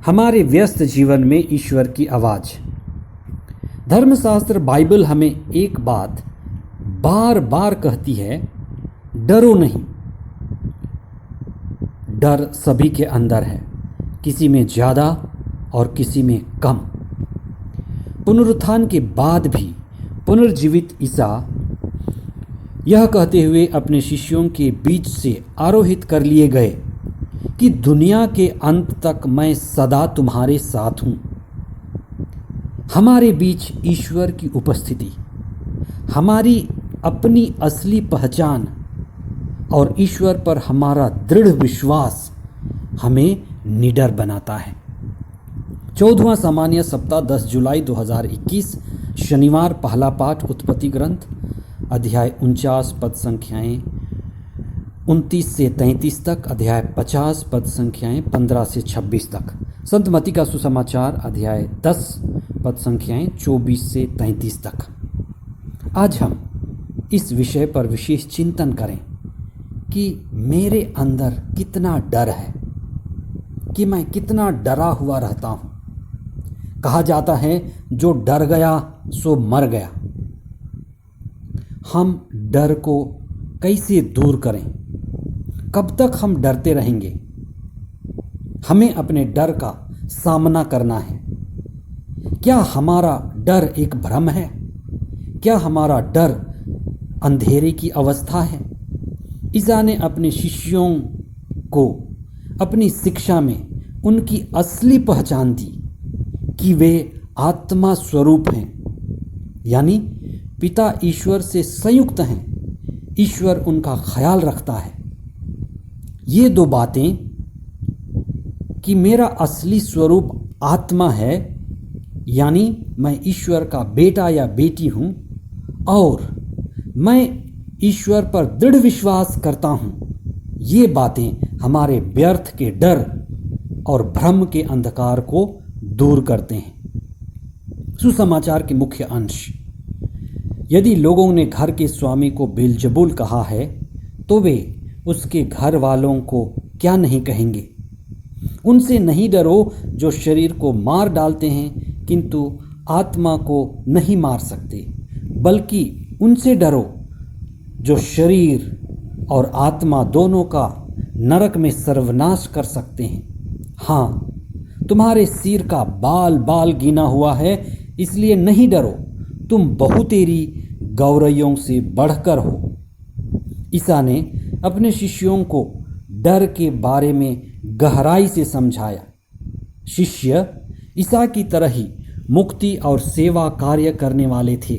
हमारे व्यस्त जीवन में ईश्वर की आवाज़। धर्मशास्त्र बाइबल हमें एक बात बार बार कहती है, डरो नहीं। डर सभी के अंदर है, किसी में ज़्यादा और किसी में कम। पुनरुत्थान के बाद भी पुनर्जीवित ईसा यह कहते हुए अपने शिष्यों के बीच से आरोहित कर लिए गए कि दुनिया के अंत तक मैं सदा तुम्हारे साथ हूँ। हमारे बीच ईश्वर की उपस्थिति, हमारी अपनी असली पहचान और ईश्वर पर हमारा दृढ़ विश्वास हमें निडर बनाता है। 14वां सामान्य सप्ताह 10 जुलाई 2021 शनिवार। पहला पाठ उत्पत्ति ग्रंथ अध्याय 49 पद संख्याएं 29 से 33 तक, अध्याय 50 पद संख्याएं 15 से 26 तक। संत मत्ती का सुसमाचार अध्याय 10 पद संख्याएं 24 से 33 तक। आज हम इस विषय पर विशेष चिंतन करें कि मेरे अंदर कितना डर है, कि मैं कितना डरा हुआ रहता हूँ। कहा जाता है जो डर गया सो मर गया। हम डर को कैसे दूर करें? कब तक हम डरते रहेंगे? हमें अपने डर का सामना करना है। क्या हमारा डर एक भ्रम है? क्या हमारा डर अंधेरे की अवस्था है? ईसा ने अपने शिष्यों को अपनी शिक्षा में उनकी असली पहचान दी कि वे आत्मा स्वरूप हैं, यानी पिता ईश्वर से संयुक्त हैं। ईश्वर उनका ख्याल रखता है। ये दो बातें कि मेरा असली स्वरूप आत्मा है, यानी मैं ईश्वर का बेटा या बेटी हूँ, और मैं ईश्वर पर दृढ़ विश्वास करता हूँ, ये बातें हमारे व्यर्थ के डर और भ्रम के अंधकार को दूर करते हैं। सुसमाचार के मुख्य अंश। यदि लोगों ने घर के स्वामी को बेलजबूल कहा है तो वे उसके घर वालों को क्या नहीं कहेंगे? उनसे नहीं डरो जो शरीर को मार डालते हैं किंतु आत्मा को नहीं मार सकते, बल्कि उनसे डरो जो शरीर और आत्मा दोनों का नरक में सर्वनाश कर सकते हैं। हाँ, तुम्हारे सिर का बाल बाल गिना हुआ है, इसलिए नहीं डरो, तुम बहुतेरी गौरैयों से बढ़कर हो। ईसा ने अपने शिष्यों को डर के बारे में गहराई से समझाया। शिष्य ईसा की तरह ही मुक्ति और सेवा कार्य करने वाले थे।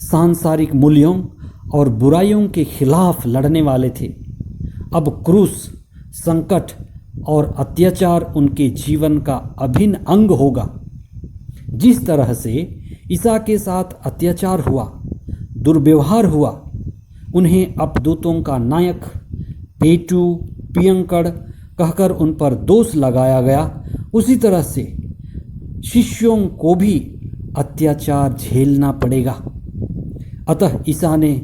सांसारिक मूल्यों और बुराइयों के खिलाफ लड़ने वाले थे। अब क्रूस, संकट और अत्याचार उनके जीवन का अभिन्न अंग होगा। जिस तरह से ईसा के साथ अत्याचार हुआ, दुर्व्यवहार हुआ, उन्हें अपदूतों का नायक, पेटू, पियंकड़ कहकर उन पर दोष लगाया गया, उसी तरह से शिष्यों को भी अत्याचार झेलना पड़ेगा। अतः ईसा ने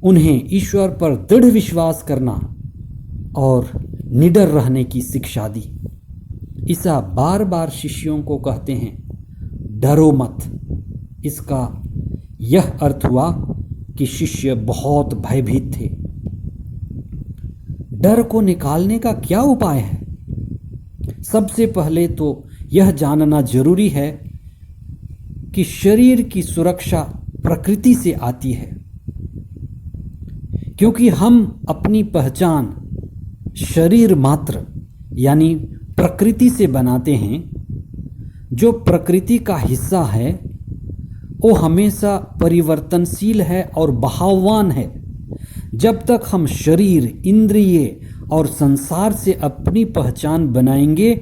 उन्हें ईश्वर पर दृढ़ विश्वास करना और निडर रहने की शिक्षा दी। ईसा बार बार शिष्यों को कहते हैं, डरो मत। इसका यह अर्थ हुआ कि शिष्य बहुत भयभीत थे। डर को निकालने का क्या उपाय है? सबसे पहले तो यह जानना जरूरी है कि शरीर की सुरक्षा प्रकृति से आती है, क्योंकि हम अपनी पहचान शरीर मात्र यानी प्रकृति से बनाते हैं। जो प्रकृति का हिस्सा है वो हमेशा परिवर्तनशील है और बहाववान है। जब तक हम शरीर, इंद्रिय और संसार से अपनी पहचान बनाएंगे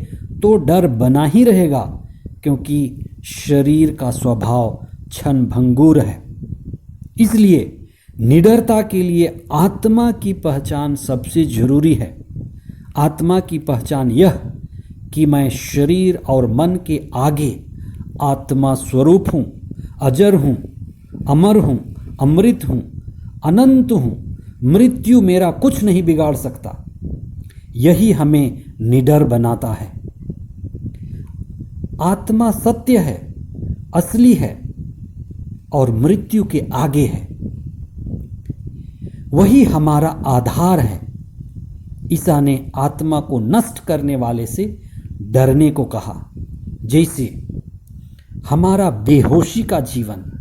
तो डर बना ही रहेगा, क्योंकि शरीर का स्वभाव क्षणभंगुर है। इसलिए निडरता के लिए आत्मा की पहचान सबसे जरूरी है। आत्मा की पहचान यह कि मैं शरीर और मन के आगे आत्मा स्वरूप हूँ, अजर हूँ, अमर हूँ, अमृत हूँ, अनंत हूँ। मृत्यु मेरा कुछ नहीं बिगाड़ सकता। यही हमें निडर बनाता है। आत्मा सत्य है, असली है और मृत्यु के आगे है। वही हमारा आधार है। ईसा ने आत्मा को नष्ट करने वाले से डरने को कहा। जैसे हमारा बेहोशी का जीवन,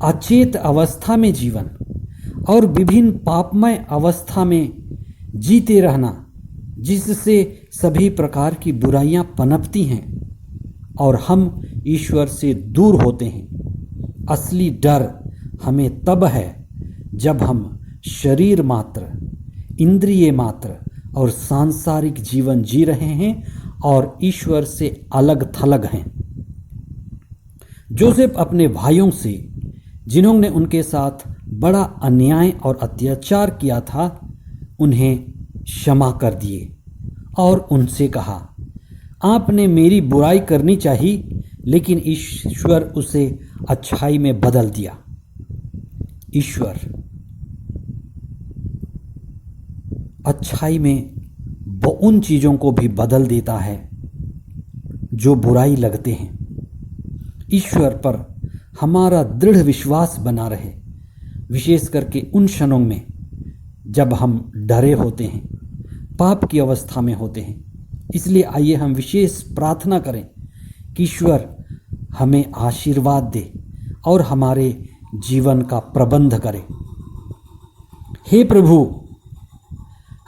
अचेत अवस्था में जीवन और विभिन्न पापमय अवस्था में जीते रहना, जिससे सभी प्रकार की बुराइयां पनपती हैं और हम ईश्वर से दूर होते हैं। असली डर हमें तब है जब हम शरीर मात्र, इंद्रिय मात्र और सांसारिक जीवन जी रहे हैं और ईश्वर से अलग थलग हैं। जोसेफ अपने भाइयों से, जिन्होंने उनके साथ बड़ा अन्याय और अत्याचार किया था, उन्हें क्षमा कर दिए और उनसे कहा, आपने मेरी बुराई करनी चाहिए, लेकिन ईश्वर उसे अच्छाई में बदल दिया। ईश्वर अच्छाई में वो उन चीज़ों को भी बदल देता है जो बुराई लगते हैं। ईश्वर पर हमारा दृढ़ विश्वास बना रहे, विशेष करके उन क्षणों में जब हम डरे होते हैं, पाप की अवस्था में होते हैं। इसलिए आइए हम विशेष प्रार्थना करें कि ईश्वर हमें आशीर्वाद दे और हमारे जीवन का प्रबंध करे। हे प्रभु,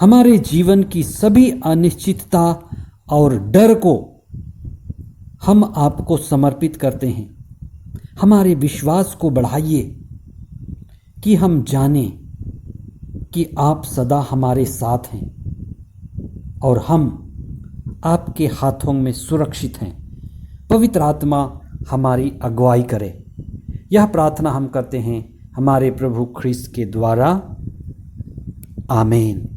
हमारे जीवन की सभी अनिश्चितता और डर को हम आपको समर्पित करते हैं। हमारे विश्वास को बढ़ाइए कि हम जानें कि आप सदा हमारे साथ हैं और हम आपके हाथों में सुरक्षित हैं। पवित्र आत्मा हमारी अगुवाई करे। यह प्रार्थना हम करते हैं हमारे प्रभु ख्रिस्त के द्वारा। आमीन।